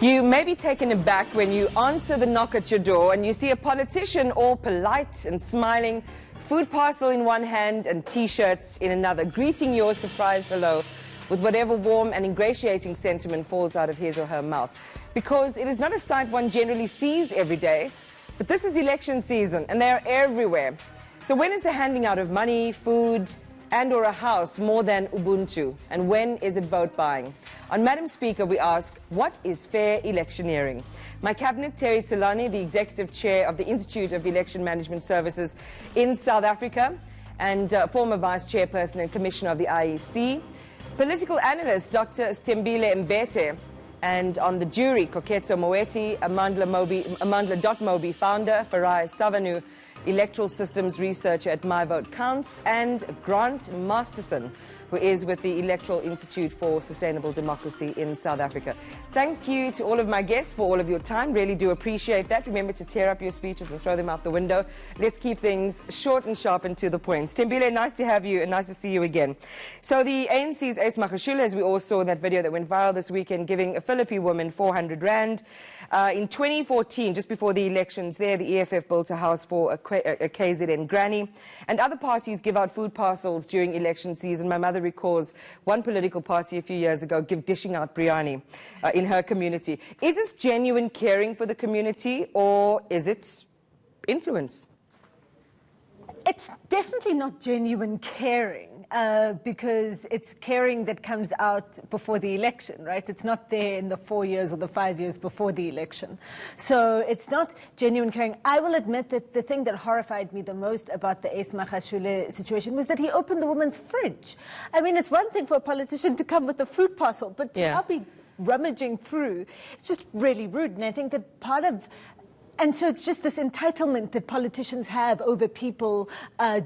You may be taken aback when you answer the knock at your door and you see a politician all polite and smiling, food parcel in one hand and T-shirts in another, greeting your surprise hello with whatever warm and ingratiating sentiment falls out of his or her mouth. Because it is not a sight one generally sees every day, but this is election season and they are everywhere. So when is the handing out of money, food, and or a house more than Ubuntu? And when is it vote buying? On Madam Speaker, we ask, what is fair electioneering? My cabinet, Terry Tselane, the Executive Chair of the Institute of Election Management Services in South Africa and former Vice Chairperson and Commissioner of the IEC. Political analyst, Dr. Stembile Mbete, and on the jury, Koketso Moeti, Amandla Mobi founder, Farai Savanu, electoral systems researcher at My Vote Counts, and Grant Masterson, who is with the Electoral Institute for Sustainable Democracy in South Africa. Thank you to all of my guests for all of your time. Really do appreciate that. Remember to tear up your speeches and throw them out the window. Let's keep things short and sharp and to the point. Stembile, nice to have you and nice to see you again. So the ANC's Ace Magashule, as we all saw in that video that went viral this weekend, giving a Philippine woman 400 Rand. In 2014, just before the elections there, the EFF built a house for a KZN granny. And other parties give out food parcels during election season. My mother recalls one political party a few years ago dishing out biryani in her community. Is this genuine caring for the community, or is it influence? It's definitely not genuine caring. Because it's caring that comes out before the election, right? It's not there in the 4 years or the 5 years before the election. So it's not genuine caring. I will admit that the thing that horrified me the most about the Ace Magashule situation was that he opened the woman's fridge. I mean, it's one thing for a politician to come with a food parcel, but to not be rummaging through, it's just really rude. And I think that part of... And so it's just this entitlement that politicians have over people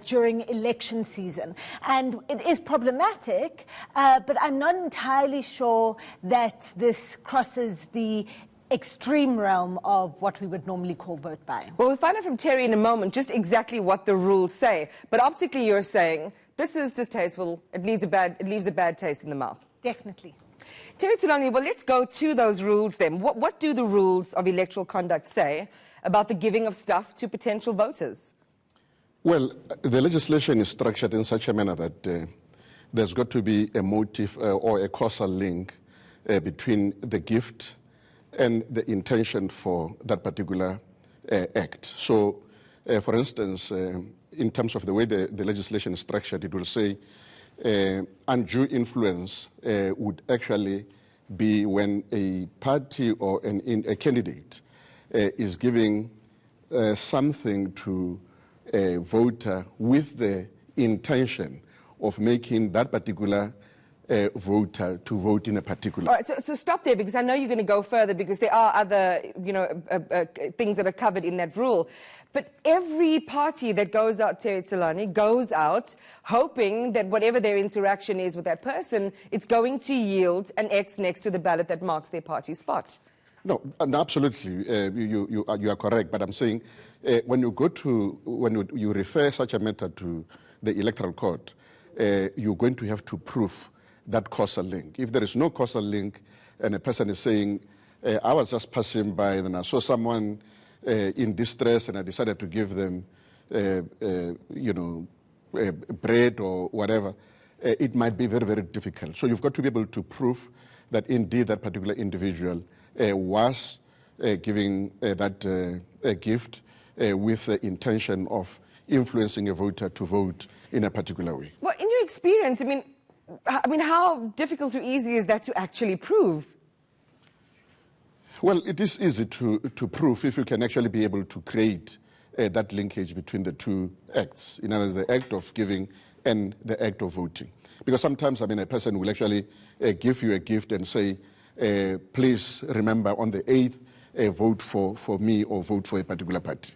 during election season. And it is problematic, but I'm not entirely sure that this crosses the extreme realm of what we would normally call vote buying. Well, we'll find out from Terry in a moment just exactly what the rules say. But optically, you're saying this is distasteful. It leaves a bad taste in the mouth. Definitely. Terry Tselane, well, let's go to those rules then. What do the rules of electoral conduct say about the giving of stuff to potential voters? Well, the legislation is structured in such a manner that there's got to be a motive or a causal link between the gift and the intention for that particular act. So, for instance, in terms of the way the legislation is structured, it will say undue influence would actually be when a party or a candidate is giving something to a voter with the intention of making that particular voter to vote in a particular. All right, so stop there, because I know you're going to go further, because there are other, things that are covered in that rule. But every party that goes out, Terry Tselane, goes out hoping that whatever their interaction is with that person, it's going to yield an X next to the ballot that marks their party spot. No, absolutely, you are correct. But I'm saying when you refer such a matter to the electoral court, you're going to have to prove that causal link. If there is no causal link, and a person is saying, "I was just passing by, and I saw someone in distress, and I decided to give them, bread or whatever," it might be very, very difficult. So you've got to be able to prove that indeed that particular individual was giving that gift with the intention of influencing a voter to vote in a particular way. Well, in your experience, I mean, how difficult or easy is that to actually prove? Well, it is easy to prove if you can actually be able to create that linkage between the two acts, in other words, the act of giving and the act of voting. Because sometimes, I mean, a person will actually give you a gift and say, please remember on the 8th, vote for me or vote for a particular party.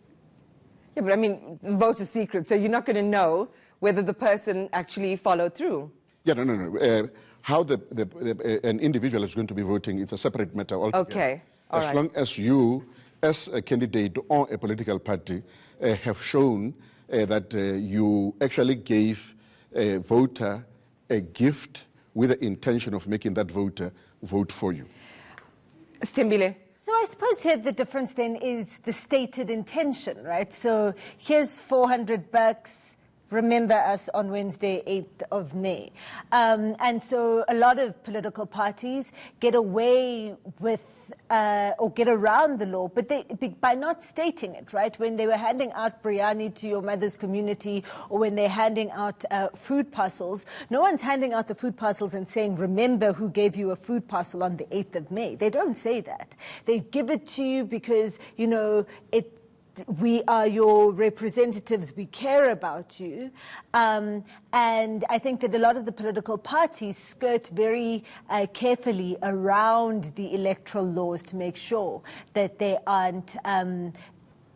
Yeah, but I mean, the vote is secret, so you're not going to know whether the person actually followed through. Yeah, no. How an individual is going to be voting, it's a separate matter altogether. Okay, all right. As long as you, as a candidate or a political party, have shown that you actually gave a voter a gift with the intention of making that voter vote for you. Stimbile. So I suppose here the difference then is the stated intention, right? So here's 400 bucks. Remember us on Wednesday, 8th of May. And so a lot of political parties get away with or get around the law, but by not stating it, right? When they were handing out biryani to your mother's community, or when they're handing out food parcels, no one's handing out the food parcels and saying, remember who gave you a food parcel on the 8th of May. They don't say that. They give it to you because, you know, we are your representatives, we care about you. And I think that a lot of the political parties skirt very carefully around the electoral laws to make sure that they aren't,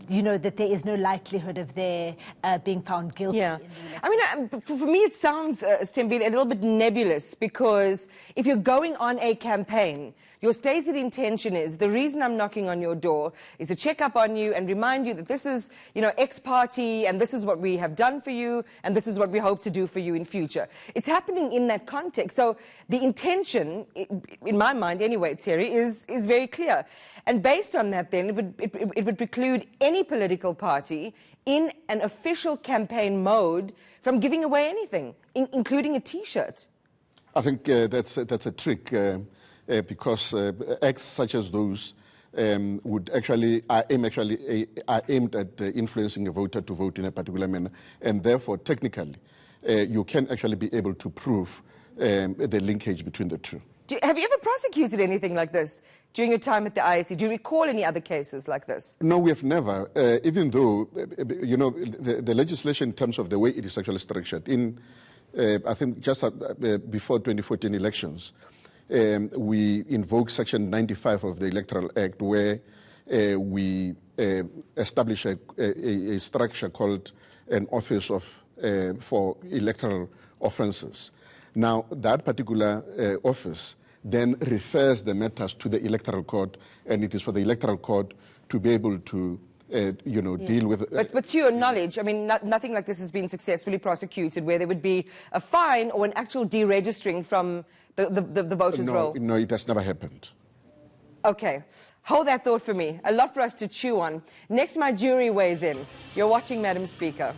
you know, that there is no likelihood of their being found guilty. Yeah. I mean, for me, it sounds, Stimbile, a little bit nebulous, because if you're going on a campaign, your stated intention is, the reason I'm knocking on your door is to check up on you and remind you that this is, you know, X party, and this is what we have done for you, and this is what we hope to do for you in future. It's happening in that context. So the intention, in my mind anyway, Terry, is very clear. And based on that, then, it would preclude any political party in an official campaign mode from giving away anything, including a T-shirt. I think that's a trick, because acts such as those are aimed at influencing a voter to vote in a particular manner, and therefore, technically, you can actually be able to prove the linkage between the two. Have you ever prosecuted anything like this during your time at the IEC? Do you recall any other cases like this? No, we have never, even though, you know, the legislation in terms of the way it is actually structured, I think just before 2014 elections, we invoked Section 95 of the Electoral Act, where we establish a structure called an Office for Electoral Offences. Now, that particular office then refers the matters to the Electoral Court, and it is for the Electoral Court to be able to deal with... But to your knowledge, I mean, nothing like this has been successfully prosecuted, where there would be a fine or an actual deregistering from the voters' roll? No, it has never happened. Okay. Hold that thought for me. A lot for us to chew on. Next, my jury weighs in. You're watching Madam Speaker.